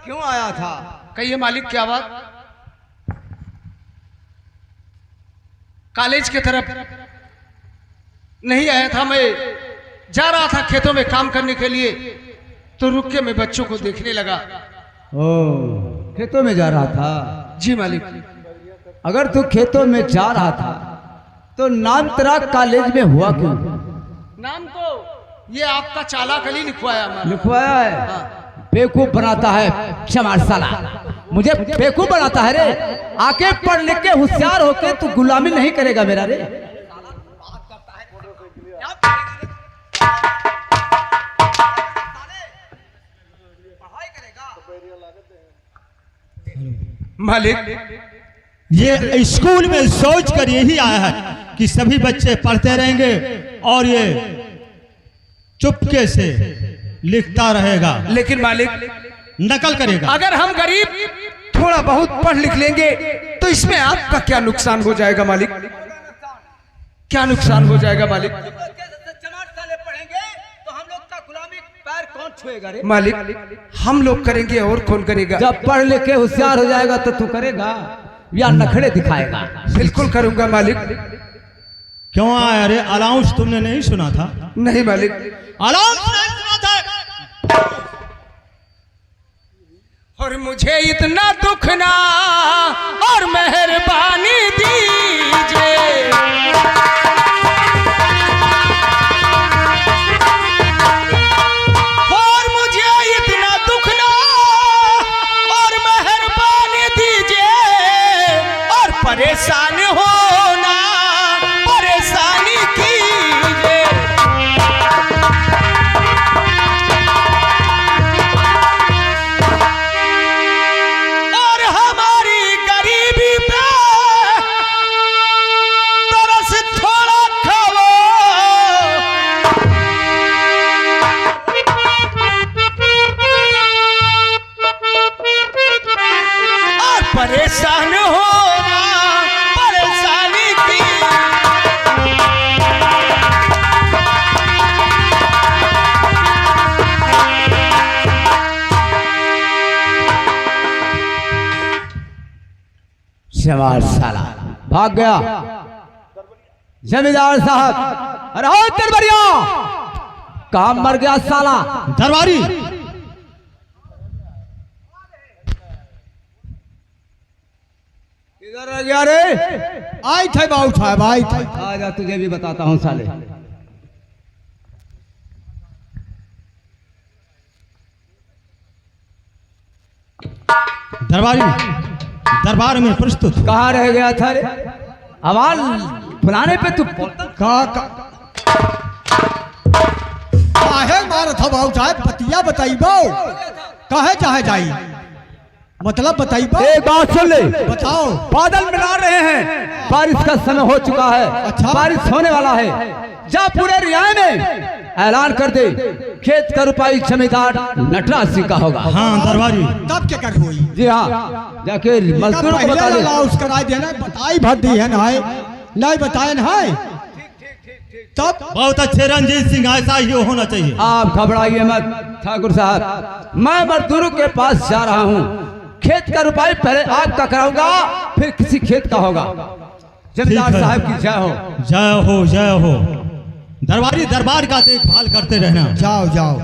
क्यों आया था? कहिए मालिक क्या बात? कॉलेज की तरफ नहीं आया था, मैं जा रहा था खेतों में काम करने के लिए, तो रुक के मैं बच्चों को देखने लगा। ओ, खेतों में जा रहा था? जी मालिक। अगर तू खेतों में जा रहा था तो नाम तेरा कॉलेज में हुआ क्यों? नाम तो ये आपका चालाक अली लिखवाया हमारा। लिखवाया है? हाँ। बेवकूफ बनाता है चमार साला, मुझे बेवकूफ बनाता है रे। आके पढ़ लिख के होशियार होके तू गुलामी नहीं करेगा मेरा रे। मालिक ये स्कूल में सोच कर यही आया है कि सभी बच्चे पढ़ते रहेंगे और ये चुपके से लिखता रहेगा, लेकिन मालिक नकल करेगा। अगर हम गरीब थोड़ा बहुत पढ़ लिख लेंगे तो इसमें आपका क्या नुकसान हो जाएगा मालिक? क्या नुकसान हो जाएगा मालिक? मालिक हम लोग करेंगे और कौन करेगा? जब पढ़ लिख के होशियार हो जाएगा तो तू करेगा या नखड़े दिखाएगा? बिल्कुल करूंगा मालिक। क्यों आया रे? अलाउंस तुमने नहीं सुना था? नहीं मालिक, अलाउंस नहीं सुना था। और मुझे इतना दुख ना और मेहरबानी दीजिए, और मुझे इतना दुख ना और मेहरबानी दीजिए, और परेशान होना परेशानी कीजिए। और हमारी गरीबी पे तरस थोड़ा खाओ, और परेशान होना परेशानी की। चमार साला भाग गया। जमींदार साहब, अरे ओ दरबारिया, कहाँ मर गया साला? दरबारी किधर रह गया रे? आई थे बाबू साहब, आई थे। आजा तुझे भी बताता हूँ साले। दरबारी दरबार में प्रस्तुत। कहाँ रह गया था रे? आवाज बुलाने पे तू काहे मारा था बाबू साहब? पतिया बताइबो, काहे चाहे जाई, मतलब बताइबो। एक बात सुन ले, बताओ। बादल मिला रहे हैं, बारिश का समय हो चुका है। अच्छा। बारिश होने वाला है। जा पूरे रियाए में ऐलान कर दे, खेत का रुपाई जमींदार नटराज सिंह का होगा। हाँ दरबारी, तब क्या कर हुई? जी हाँ, जाके मजदूरों को बता दे। उसका राय देना, बताई भर दी है ना, नहीं बताए ना है। तब बहुत अच्छे रंजीत सिंह, ऐसा ही होना चाहिए। आप घबराइए मत ठाकुर साहब, मैं मजदूरों के पास जा रहा हूँ। खेत का रुपाई पहले आपका कराऊंगा, फिर किसी खेत का होगा। जमींदार साहब की जय हो। जय हो, जय हो। दरबारी दरबार का देखभाल करते रहना। जाओ जाओ।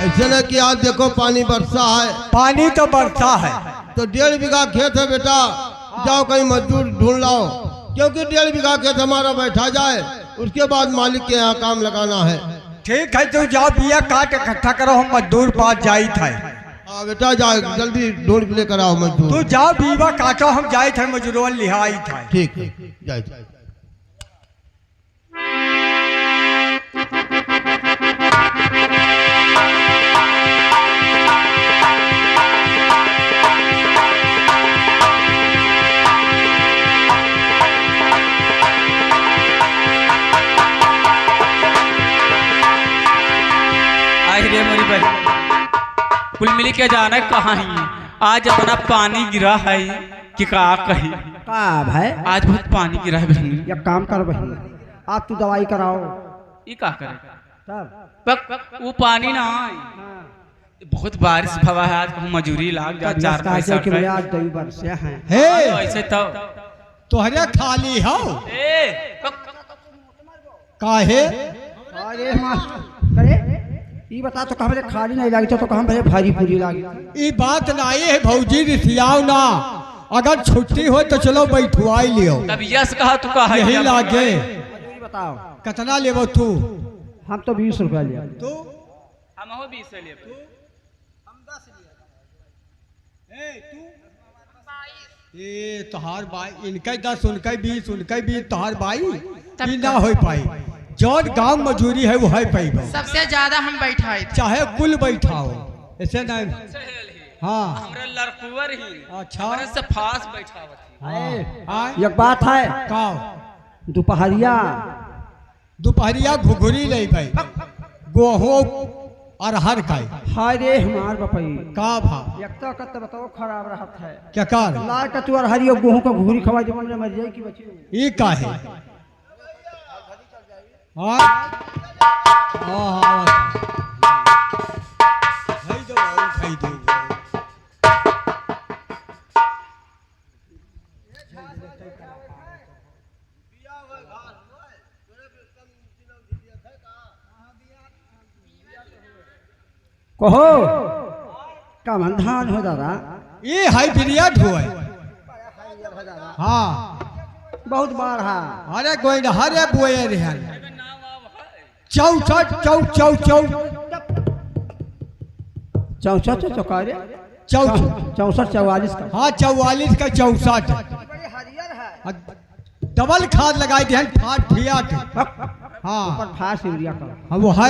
ऐसे कि आज देखो पानी बरसा है। पानी तो बरसा है, तो 1.5 बीघा खेत है बेटा, जाओ कहीं मजदूर ढूंढ लाओ, क्योंकि 1.5 बीघा खेत हमारा बैठा जाए, उसके बाद मालिक के यहाँ काम लगाना है। ठीक है, तो जाओ बिया काट इकट्ठा करो, हम मजदूर पास जाई थे। हाँ बेटा जाओ, जल्दी ढूंढ के लेकर आओ मजदूर। तू जाओ बीवा काटो, हम जाए थे मजदूर लिहाई था। ठीक है, जाए। कुल मिल के जाना कहाँ ही आज अपना पानी गिरा है कि का कही का भाई आज बहुत पानी गिरा है बहन। या काम कर बहन आप तू दवाई कराओ ये का करे तब वो पानी ना आए बहुत बारिश भवा है आज कहूँ मजूरी लाग जा चार पैसा के लिए आज 2 वर्ष हैं हे ऐसे तो तोहरे खाली हो ए काहे अरे करे ये बता तो कहाँ खाली नहीं लगी तो कहाँ भले भारी पूरी लगी ये बात ना ये है भौजी रिसियाओ ना अगर छुट्टी हो तो चलो बैठुआई लियो तब यस कहा तू कहा यही लागे बताओ कितना लेबो तू हम तो 20 रुपया लिया तू हम हो 20 ले ए तोहार भाई इनका 10 उनका 20 उनका 20 तोहार भाई ई ना हो पाई जौन गांव मजूरी है वो है पाई सबसे ज्यादा हम बैठाए थे। चाहे कुल बैठाओ ऐसे नहीं हाँ हमरा लड़कुवर ही अच्छा हमरा से फास बैठावत हाँ एक बात है का दोपहरिया दोपहरिया घुघुरी ले भाई गोहो अरहर का हाय रे हमार बपई का भा एक तो कत बताओ खराब रहत है क्या कार लाल का तू हरियो गेहूं का घूरी खवा जब मर जाए की बची ये का है हाँ हाँ खाई दो खाई दो कहो का धान हो दादा ये है बिरिया ढोए हाँ बहुत बार है अरे गोइंड हरे बोए रे चौसठ चौ चौ चौ 64 चौकारे चौ 64 44 का हाँ 44 का 64 डबल खाद लगाई थे फाट फियाट हाँ ऊपर फास यूरिया का हाँ वो है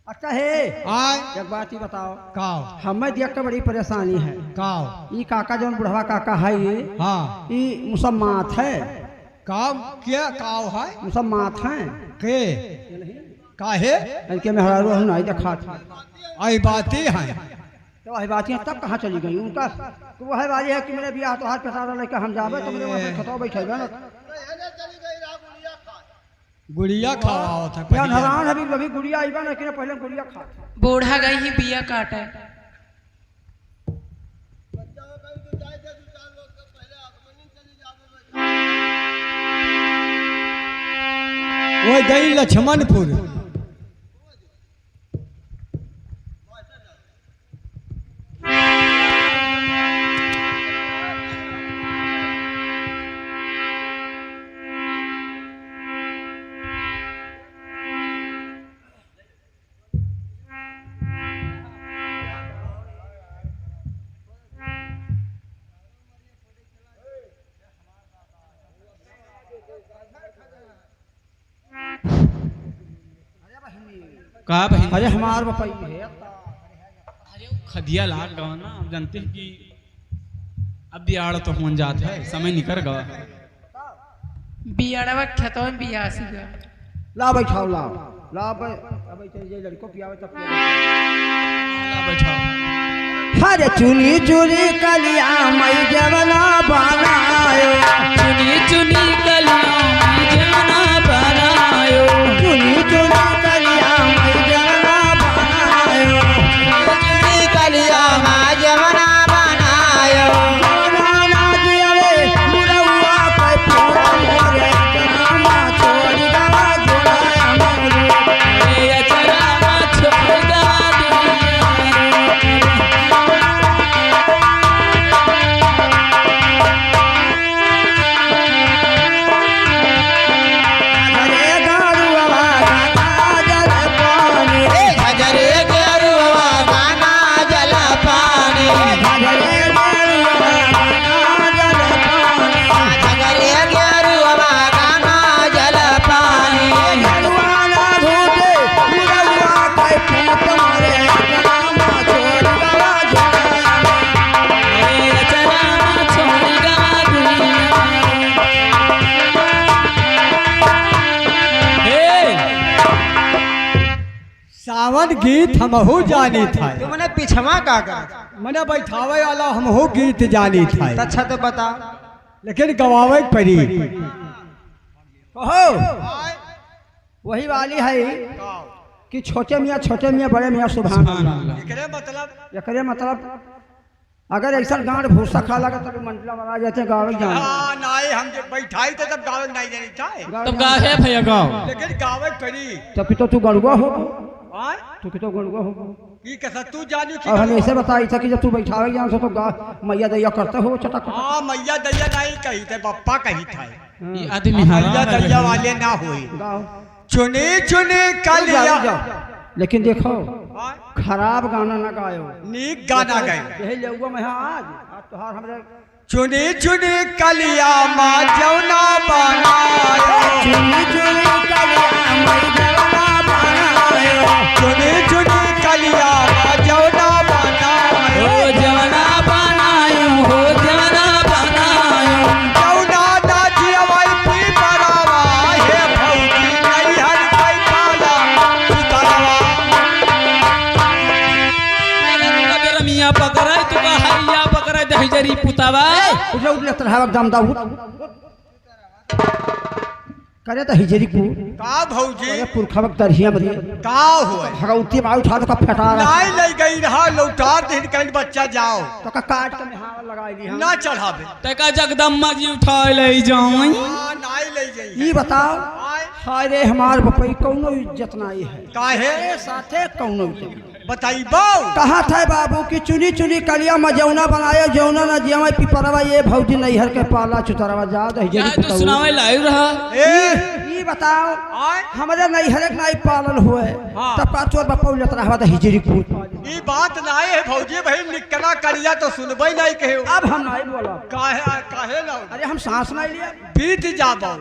अच्छा है आय एक बात ही बताओ काव हमें देख के बड़ी परेशानी है काव ये काका जो बुढ़वा काका है ये हाँ मुसम्मात है काव क्या काव है मुसम्मात है के काहे इनके मेहरारू नहीं देखा था आई बातें हैं तो वही बातें तब कहाँ चली गई उनका तो वही वाली है कि मेरे बियाह तो हाथ पैसा लेकर हम जावे तो मेरे वहाँ खतौ बैठे ना गुड़िया खावा था क्या हैरान अभी कभी गुड़िया आई ना कि पहले गुड़िया खा बूढ़ा गई ही बिया काटे वो गई लक्ष्मणपुर कहा बहन अरे हमार बपाई है अरे खदिया लाग गवा ना अब जानते हैं कि अब बियाड़ तो होन जात है समय निकल गवा बियाड़वा खेतों में बियासी गया ला बैठाओ ला ला अब जे लड़को पियावे तब बैठा हरे चुनी चुनी कलिया मई जवना बनायो चुनी चुनी कलियां में जाना बनायो चुनी चुनी कलिया मई जवना बनायो चुनी कलियां में जवना बनायो नाना जियावे मुरवा पे फोड़ा मोरे जनमा छोड़ी गवा जोड़ा मोरे ये अचरा मा छोड़ दवा दुनिया जवन गीत हमहू जानी था तुमने पिछवा का मने बैठावे वाला हमहू गीत जानी था अच्छा तो बता। लेकिन गवावे के पड़ी कहो वही वाली है कि छोटे मियाँ बड़े मियाँ सुभान अल्लाह। एकरे मतलब अगर ऐसा गांड भूसा खा लगा तो मंडला बना जाते गाँव जान नहीं हम बैठाई तो तब गावे नहीं जानी चाहिए तब गावे भैया गाँव लेकिन गावे करी तब तो तू गड़ुआ हो तू तो गड़ुआ हो की कैसा तू जानी अब हम ऐसे बताई था कि जब तू बैठावे जान तो मैया दैया करते हो चटक। हाँ मैया दैया नहीं कही थे पप्पा कही था ये आदमी मैया दैया वाले ना हुई चुने चुने कलिया। लेकिन देखो खराब गाना ना गायो नीक गाना गए यही लेउआ में आज तोहार हमरे चुने चुने कलिया माँ जौना बनायो चुनी चुनी कलिया मई जवना बनायो चुने चुने कलिया माँ जौना बनायो हो जवना बनायो हो जवना बनायो जौना दादी अवै पी बरावा हे भौजी नहीं हर कोई काला उतरवा मेरा मियाँ पकड़ाई तू का हैया पकड़ाई दही जरी पुतावा उठे उठले तरहावक दाम दाऊद करे तो हिजरी को का भौजी करे पुरखवक दरहिया बदी का हुए हगौती में उठा तो का फटा रहा नहीं ले गई रहा लौटार दिन कहीं बच्चा जाओ तो का काट के मेहावा लगाई दी हम ना चढ़ावे तका जगदम्मा जी उठा ले जाऊं हाँ नहीं ले जाइए ये बताओ हाय रे हमार बपई कौनो इज्जत नहीं है काहे साथे कौनो इज्जत बताइबो कहा था बाबू की चुनी चुनी कलिया मजौना बनाए जौना न जियावे पिपरवा ये भौजी नैहर के पाला चुतरवा जा दही क्या जरी तू सुनावे लाइव रहा ये बताओ हमारे नैहर के नहीं पालन हुए तब पाँचों बपौल लेत रहा दही जरी कूद ये बात नहीं है भौजी भाई निकना करिया तो सुनबे नहीं कहे अब हम नहीं बोला काहे काहे ना अरे हम सांस नहीं लिया बीत जाबो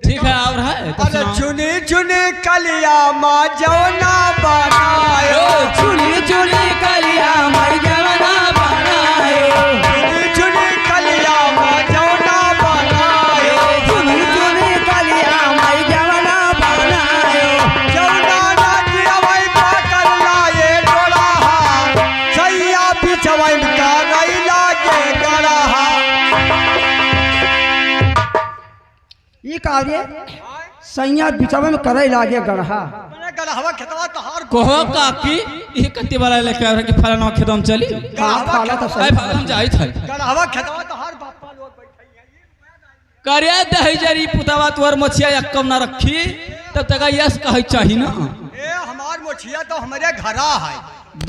ठीक है और है तो अरे सुनाओ। चुनी चुनी कलिया माँ जौना बनायो चुनी चुनी कलिया मई जवना बनायो चुनी चुनी कलिया माँ जौना बनायो चुनी चुनी कलिया मई जवना बनायो जौना नाची अवै पाकर लाए डोराहा सैया बिछवैन का गई लागे गड़ाहा ये कार्य सैया बिचवा में करे लागे गढ़ा मैंने गड़ावा खेतवा तहार कहो काकी ये कत्ती वाला लेके आ रहा कि फलाना खेतम चली फाला तो आई फलाना जाई था गड़ावा खेतवा तहार बापा लोग बैठे हैं करे दही जरी पुतावा तोर मछिया यक्कम ना रखी तब तक यस कहे चाहिए ना ए हमार मोछिया तो हमारे घरा है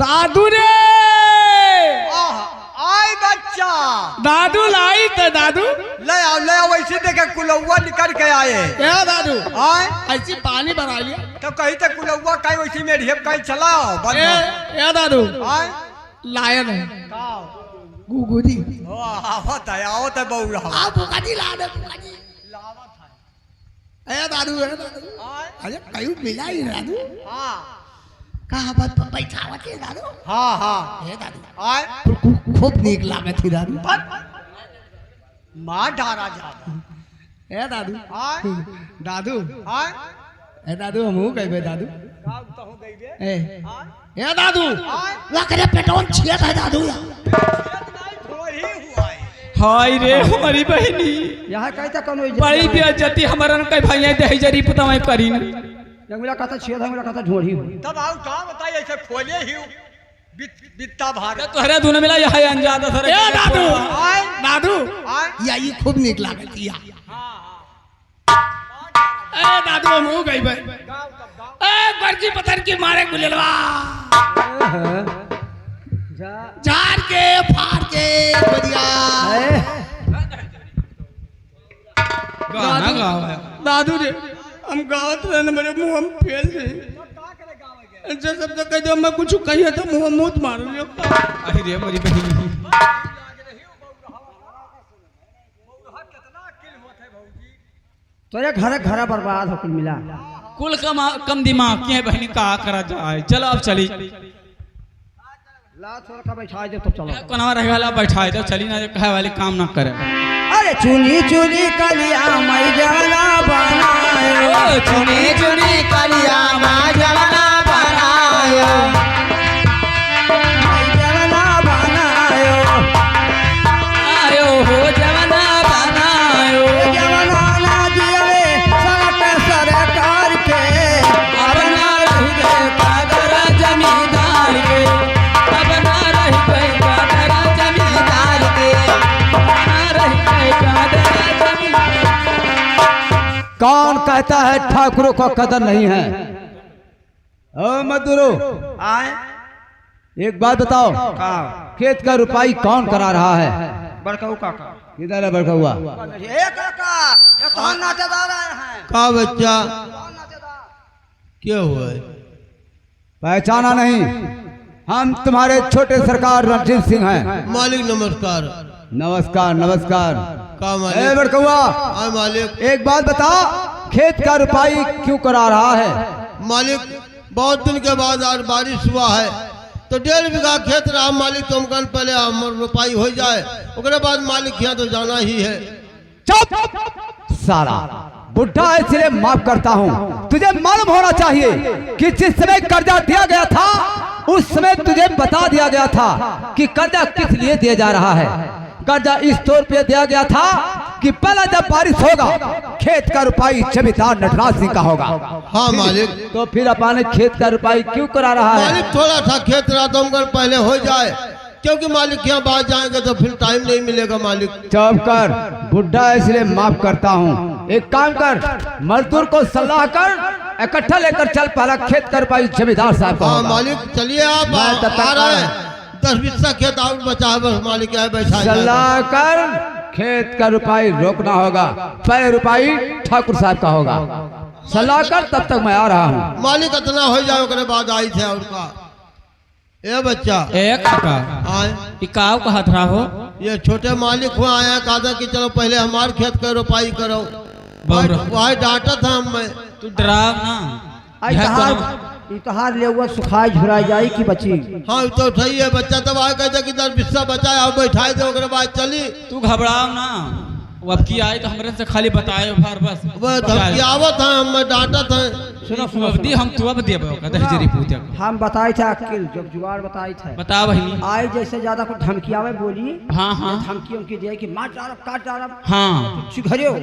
दादू रे आई बच्चा दादू लाई तो दादू ले आओ वैसे देखे कुलौवा निकल के आए क्या दादू आए ऐसी पानी भरा लिया तो कहीं तक कुलौवा कहीं वैसी में ढेप कहीं चलाओ बंद ए दादू आए लायन है गुगुरी आवत है आवत है बहु रहा आप बुकाजी ला दे बुकाजी ए दादू अरे कहीं मिला ही दादू हाँ कहाँ बात बैठावत है दादू हाँ हाँ ए दादू आए खूब नीक लागत थी दादू माँ डारा जा ए दादू आए दादू आए ए दादू हमहू कहबे दादू का तो हो गई बे ए दादू ला करे पेटोन छियत है दादू थोड़ी हुआ है हाय रे हमारी बहनी यहाँ कहता कौनो बड़ी इज्जत बेइज्जती हमारन कई भैया दही जरी पुता मैं करी न जंगला कहता छिया जंगला कहता ढोढ़ी हो तब आओ का बताइए ऐसे खोले ही बित्ता भार तोहरे धुन मिला यह अंजाद सर ए दादू आए दादू आए या ये खूब नीक लागत या ए दादू हमहू गई बे ए गर्जी पत्थर की मारे गुलेलवा झाड़ के फाड़ के बढ़िया गाना गावा दादू रे हम गावत रहने मेरे मुंह हम फेल दे ऐसे सब तो कह दो मैं कुछ कहिए तो मुंह मुंह मार लियो अरे रे मेरी बहनी तोरे घर घर बर्बाद होकर मिला कुल कम दिमाग की है बहनी का करा जाए चलो अब चली ला छोड़ का बैठा दे तो चलो कोना रह वाला बैठाए तो चली ना कहे वाली काम ना करे अरे चुनी चुनी कलिया मई जवना बनायो चुनी चुनी कलिया जवना बनायो बनायो जवना बनायो आयो हो जवना बनायो जवना ना जियवे सड़क सरकार के अपना रही गए कादरा जमींदार के अपना रही गए कादरा जमींदार के अपना रही गए कादरा जमींदार। कौन कहता है ठाकुरों को कदर नहीं है? ओ मजदूरों, आए एक बात बताओ, खेत का रुपाई कौन करा रहा है? बड़काऊ काका किधर है बड़का हुआ? ए काका ये कौन नातेदार आए हैं? का बच्चा कौन नातेदार? क्या हुआ है? पहचाना नहीं? हम तुम्हारे छोटे सरकार रणजीत सिंह हैं। मालिक नमस्कार। नमस्कार नमस्कार। का ए मालिक? बड़का हुआ, हाँ मालिक। एक बात बता, खेत का रुपाई क्यों करा रहा है? मालिक बहुत दिन के बाद आज बारिश हुआ है तो 1.5 बीघा खेत रहा मालिक, तुम कल पहले हमर रोपाई हो जाए उसके बाद मालिक यहाँ तो जाना ही है। चुप साला बुढ़ा है इसलिए माफ करता हूँ। तुझे मालूम होना चाहिए कि जिस समय कर्जा दिया गया था उस समय तुझे बता दिया गया था कि कर्जा किस लिए दिया जा रहा है। कर्जा इस तौर पे दिया गया था कि पहला जब बारिश होगा खेत का रुपाई जमींदार नटराज सिंह का होगा। हाँ मालिक। तो फिर अपने खेत का रुपाई क्यों करा रहा है? मालिक थोड़ा सा खेत रहा तो हम कल पहले हो जाए क्योंकि मालिक यहाँ बाहर जाएंगे तो फिर टाइम नहीं मिलेगा मालिक। चुप कर, बुढ़ा है इसलिए माफ करता हूँ। एक काम कर, मजदूर को सलाह कर इकट्ठा लेकर चल, पहला खेत कर पाई जमींदार साहब का हाँ होगा। मालिक चलिए आप मैं तब तक आ रहे हैं। 10 बीसा खेत और बचा है बस मालिक यहाँ बैठा है। सलाह कर, खेत का रुपाई रोकना होगा, पहले रुपाई ठाकुर साहब का होगा। सलाह कर, तब तक मैं आ रहा हूँ। मालिक इतना हो जाए उसके बाद आई थे और का ये बच्चा ए काका आए इकाव कहा था हो ये छोटे मालिक हुआ आया कहा कि चलो पहले हमारे खेत का रोपाई करो। बहुत वही डांटा था हम मैं। तू डराव ना इतहार ले हुआ सुखाई झुराई जाई की बची। हाँ तो सही है बच्चा तब आए कहते कि 10 बीसा बचाए और बैठाए थे उसके बाद चली तू घबराव ना, वो अब की आई तो हमरे से खाली बताए भर बस वह धमकियावत है हम मैं डांटा था। सुनो तू अब दी हम तू अब दे जरी पूछे हम बताए थे अकेल जब जुगाड़ बताए थे। बता बहिनी। आए जैसे ज्यादा कुछ धमकियावे बोली। हाँ हाँ धमकी उनकी दिए कि मार डालब काट डालब हाँ चिघरियो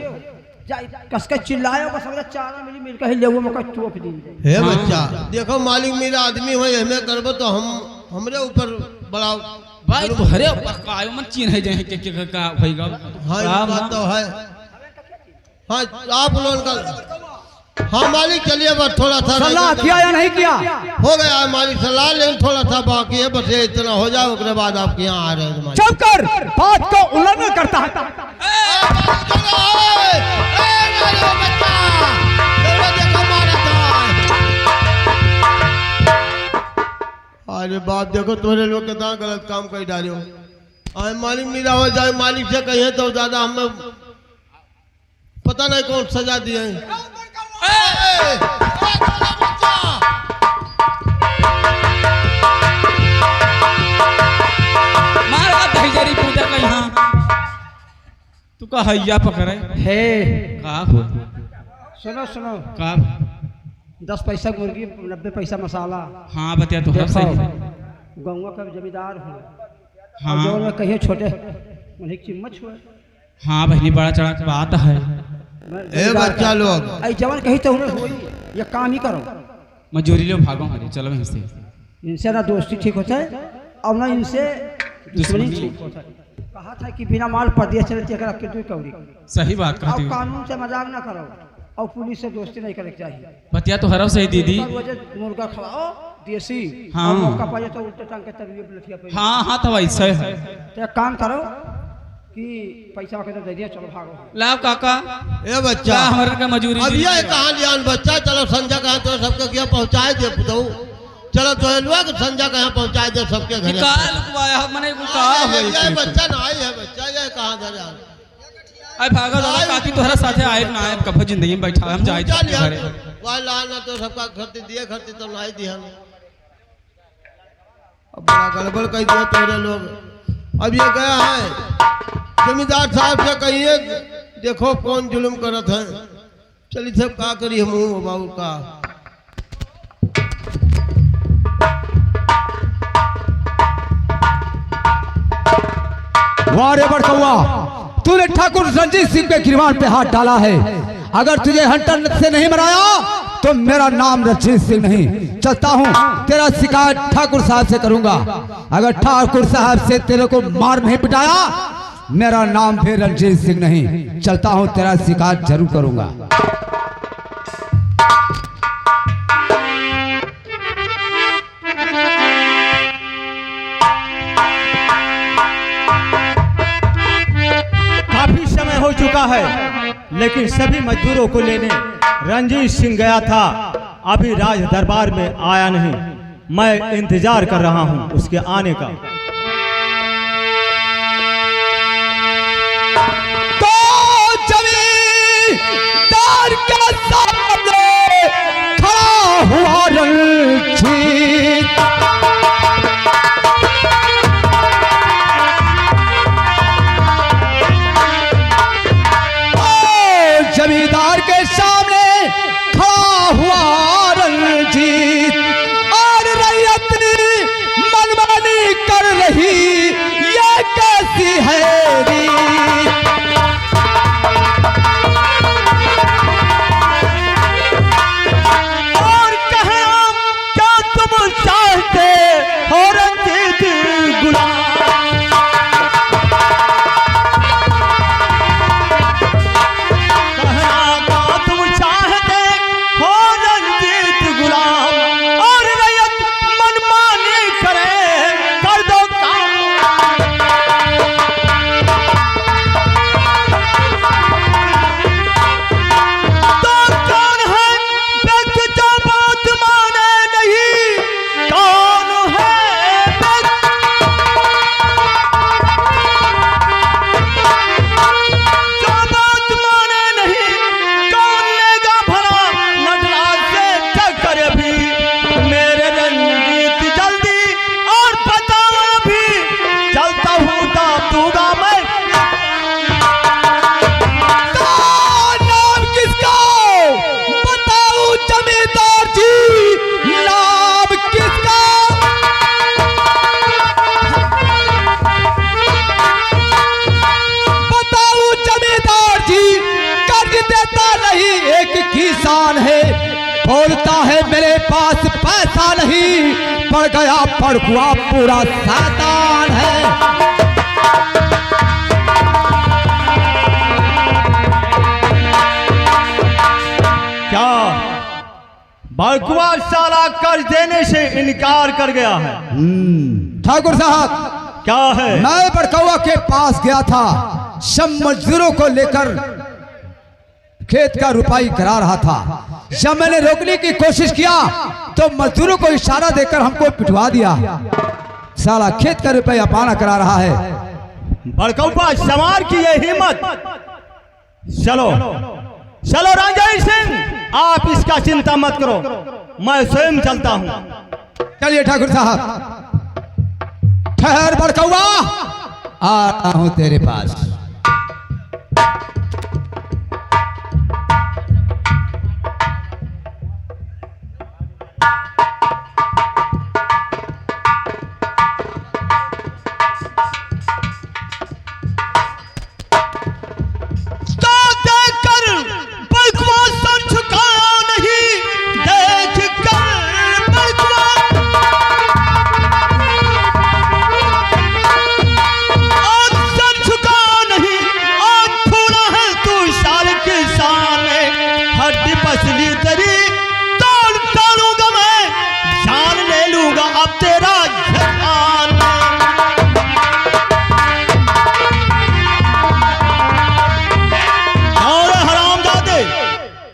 कसके चिल्लायो का समझ चारा मिली मिलकर ही लेवो मौका चोप दी। हे बच्चा देखो मालिक मेरा आदमी हो हमें करबो तो हम हमरे ऊपर बड़ा भाई तो हरे कायो मन चीन है जे के का होइगा। हाँ ये बात तो है। हाँ आप लोगों का हाँ मालिक चलिए बस थोड़ा सा सलाह किया या नहीं किया? हो गया है मालिक सलाह लेकिन थोड़ा सा बाकी है बस ये इतना हो जाए उसके बाद आपके यहाँ आ रहे हैं मालिक। चुप कर, बात को उल्लंघन करता है। अरे बाप देखो तुम्हारे लोग कितना गलत काम कर डाले हो। अरे मालिक मेरा हो जाए मालिक से कहिए तो ज्यादा हमें पता नहीं कौन सजा दिए हैं। मारा दही पूजा का यहाँ तू का हैया पकड़े हे का हो सुनो सुनो का 10 पैसा मुर्गी 90 पैसा मसाला। हाँ बतिया तो हर सही है। गौवा का जमींदार हूँ। हाँ जो मैं कहिए छोटे उन्हें चिम्मच हुआ। हाँ बहनी बड़ा चढ़ा के बात है। ए बच्चा लोग आई जवान कही तो उन्हें होई ये काम ही करो। मजूरी लो भागो हमारे चलो वहीं से। इनसे ना दोस्ती ठीक होता है और ना इनसे दुश्मनी दुश्मनी। ठीक होता है। कहा था कि बिना माल परदेश चले चेक रख के तू कौड़ी। सही बात और कहती हूँ। कानून से मजाक ना करो और पुलिस से दोस्ती नहीं करनी चाहिए। बतिया तो हरव सही दीदी। मुर्गा खवाओ देसी हाँ। और मौका पाए तो उल्टे टांग के तरिए लठिया पे। हाँ हाँ तो वैसे है। तो एक काम करो कि पैसा के तो दे दिया चलो भागो। लाभ काका ए बच्चा क्या हमारे का मजूरी अब दी? ये कहाँ ध्यान बच्चा चलो संजय कहा तो सबके क्या पहुँचाए दे पुतहू। चलो तो लोग संजय कहाँ पहुँचाए दे सबके घर। निकाल लुकवाया मने को का होई ये बच्चा ना आई है बच्चा ये कहाँ धरे आई भागा दादा काकी तोहरा साथे आए ना आए कब जिंदगी में बैठा हम जाए घरे। वह लाना तो सबका खर्च दिए खर्च तो नहीं दिया। अब बड़ा गड़बड़ कर दिया तोरे लोग। अब ये गया है जमींदार साहब से कहिए देखो कौन जुल्म करत है। चलिए सब का करी हम बाबू का वारे बड़कौआ, तूने ठाकुर रणजीत सिंह के गिरबान पे हाथ डाला है। अगर तुझे हंटर से नहीं मराया तो मेरा नाम रणजीत सिंह नहीं। चलता हूँ, तेरा शिकायत ठाकुर साहब से करूंगा। अगर ठाकुर साहब से तेरे को मार नहीं पिटाया, मेरा नाम फिर रणजीत सिंह नहीं। चलता हूँ, तेरा शिकायत जरूर करूंगा। काफी समय हो चुका है, लेकिन सभी मजदूरों को लेने रणजीत सिंह गया था, अभी राज दरबार में आया नहीं। मैं इंतजार कर रहा हूं उसके आने का। तो जमींदार के सामने खड़ा हुआ रणजीत, जमींदार के सामने खड़ा हुआ रणजीत, और रैयत मनमानी कर रही, ये कैसी है रीत। और कहना क्या तुम चाहते हो रणजीत गुलाम? बोलता है मेरे पास पैसा नहीं, पड़ गया पड़कुआ पूरा शैतान है। क्या बड़कुआ साला कर्ज देने से इनकार कर गया है? ठाकुर साहब, क्या है? मैं बड़कौआ के पास गया था, सब मजदूरों को लेकर खेत का रुपाई करा रहा था। जब मैंने रोकने की कोशिश किया तो मजदूरों को इशारा देकर हमको पिटवा दिया। साला खेत का रुपया पाना करा रहा है। बड़कौआ सवार की ये हिम्मत! चलो चलो रणजीत सिंह, आप इसका चिंता मत करो, मैं स्वयं चलता हूं। चलिए ठाकुर साहब, ठहर बड़कौआ, आ रहा हूं तेरे पास।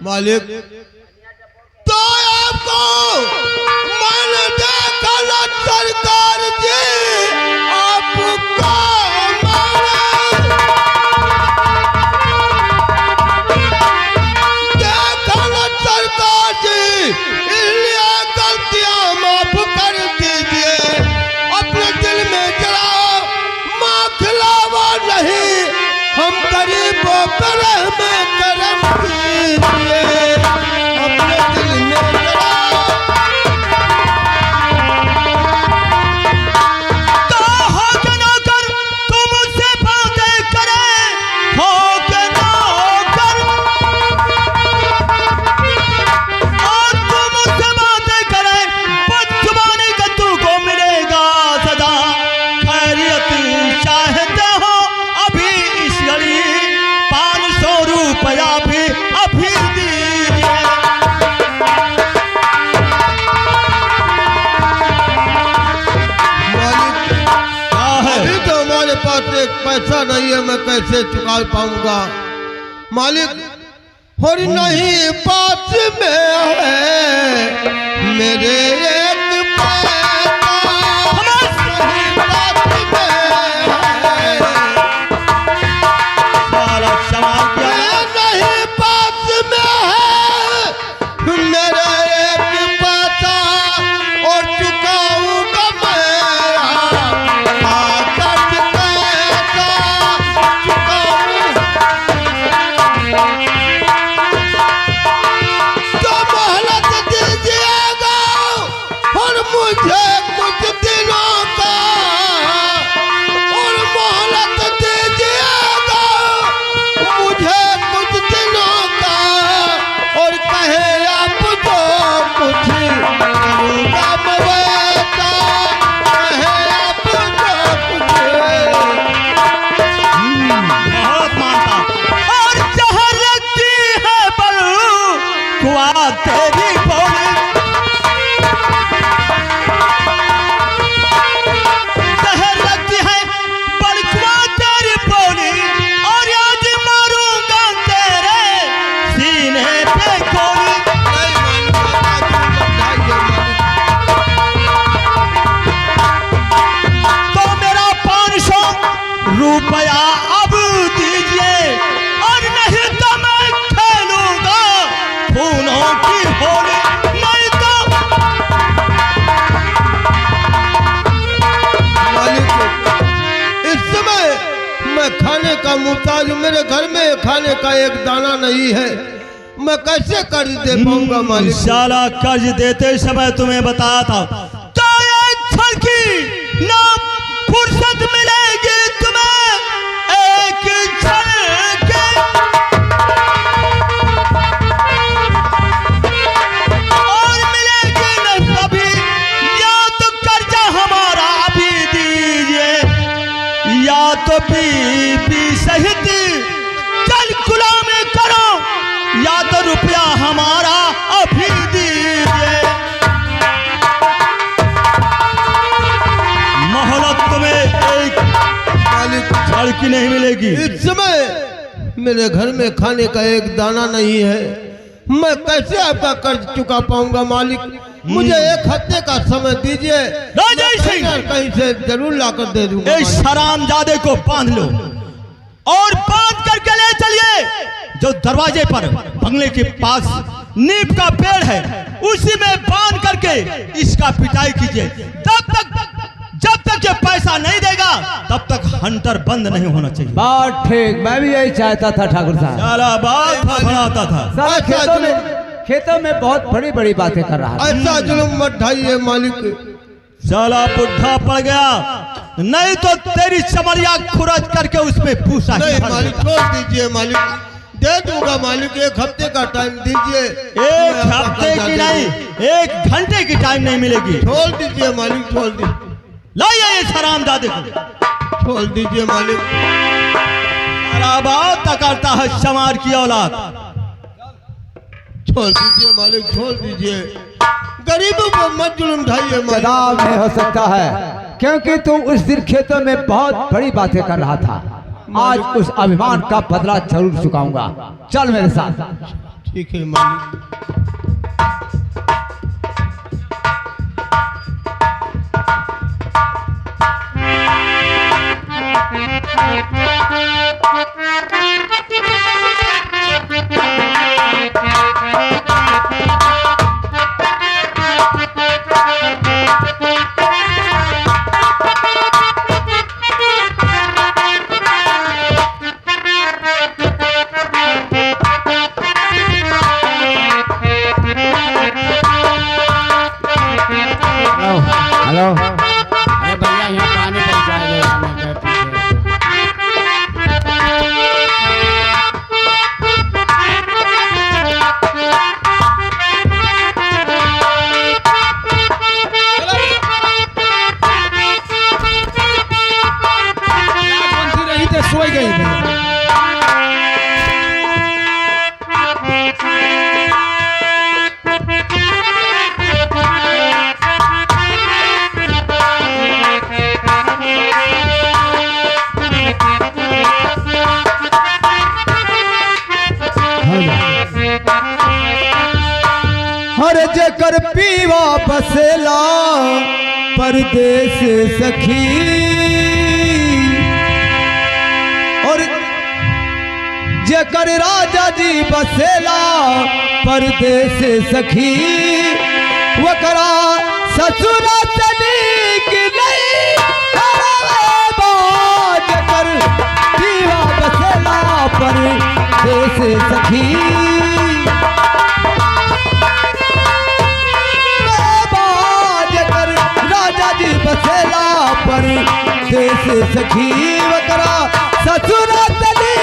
मालिक, तो आपको मैंने देखा ना सरकार जी, आपका देखा ना सरकार जी, इसलिए गलतियां माफ कर दीजिए। अपने दिल में जरा माँ खिलावा नहीं, हम गरीबों पर रहम करम कीजिए। अपने दिल में जरा तो हो जना कर तुम मुझसे पैसा नहीं है, मैं कैसे चुका पाऊंगा मालिक। और नहीं पास में है मेरे एक पैसा, नहीं पास में है। सारा सवाल क्या है? नहीं पास में है मेरा एक पैसा, और चुकाऊंगा मैं आकर पैसा चुकाऊं। तो मोहलत दीजिएगा और मुझे कुछ दिनों का, और मोहलत दीजिएगा मुझे कुछ दिनों का, और कहे आप जो कुछ करूँगा मैं वैसा, कहे आप जो कुछ। बहुत मानता। और जहर लगती है बलू कुआ तेरी बोली, जहर लगती है बलकुआ तेरी बोली, और आज मारूंगा तेरे सीने पे गोली। नहीं मालूम तो मेरा 500 रुपया अब दीजिए, और नहीं तो मैं खेलूंगा खूनों की होली। नहीं तो मालिक, इस समय मैं खाने का मुहताज हूं, मेरे घर में खाने का एक दाना नहीं है, मैं कैसे कर्ज दे पाऊंगा मालिक। साला कर्ज देते समय तुम्हें बताया था, तो एक क्षण की ना फुर्सत मिलेगी तुम्हें, एक क्षण के, और मिलेगी न कभी। या तो कर्जा हमारा भी दीजिए, या तो बीबी सहित चल गुलामी करो, या तो रुपया हमारा अभी दीजिए। मोहलत तुम्हें एक मालिक, छड़ की नहीं मिलेगी। इस समय मेरे घर में खाने का एक दाना नहीं है, मैं कैसे आपका कर्ज चुका पाऊंगा मालिक। मुझे एक हफ्ते का समय दीजिए, राजा मैं सिंह! कहीं से जरूर लाकर दे दूंगा इस मालिक। हरामजादे को बांध लो, और बांध करके ले चलिए जो दरवाजे पर बंगले के पास नीम का पेड़ है, उसी में बांध करके इसका पिटाई कीजिए। जब तक ये पैसा नहीं देगा तब तक हंटर बंद नहीं होना चाहिए। बात ठीक, मैं भी यही चाहता था ठाकुर साहब। साला बात फड़फड़ाता था। साला ऐसा खेतों में बहुत बड़ी बड़ी बातें कर रहा था। ऐसा जुल्म मत ढाइए मालिक। साला बुढ़ा पड़ गया, नहीं तो तेरी चमड़िया खुरच करके उसमें भूसा ही नहीं भर मालिक, देगा। छोड़ दीजिए मालिक, दे दूंगा मालिक, एक हफ्ते का टाइम दीजिए। एक मैं आपका हफ्ते कर्जा की दे नहीं, दूंगा। 1 घंटे की टाइम नहीं मिलेगी। छोड़ दीजिए मालिक, छोड़ दीजिए, लाइए इस हरामजादे को। छोड़ दीजिए मालिक। सारा बात करता है शमार की औलाद। छोड़ दीजिए मालिक, छोड़ दीजिए, गरीबों को मत जुल्म ढाइए मालिक। जनाब नहीं हो सकता है, क्योंकि तू उस दिन खेतों में बहुत बड़ी बातें कर रहा था। आज उस अभिमान का बदला जरूर चुकाऊंगा। चल मेरे साथ। ठीक है मालिक। हेलो, अरे भैया यहाँ पानी पहुँचा दो हमें घर पीछे। जेकर पीवा बसेला परदेस सखी और जेकर राजा जी बसेला परदेस सखी वकरा ससुरा तनिक नहीं करावेबा जेकर पीवा बसेला परदेस सखी बसेला पर देश सखी वकरा ससुरा तनी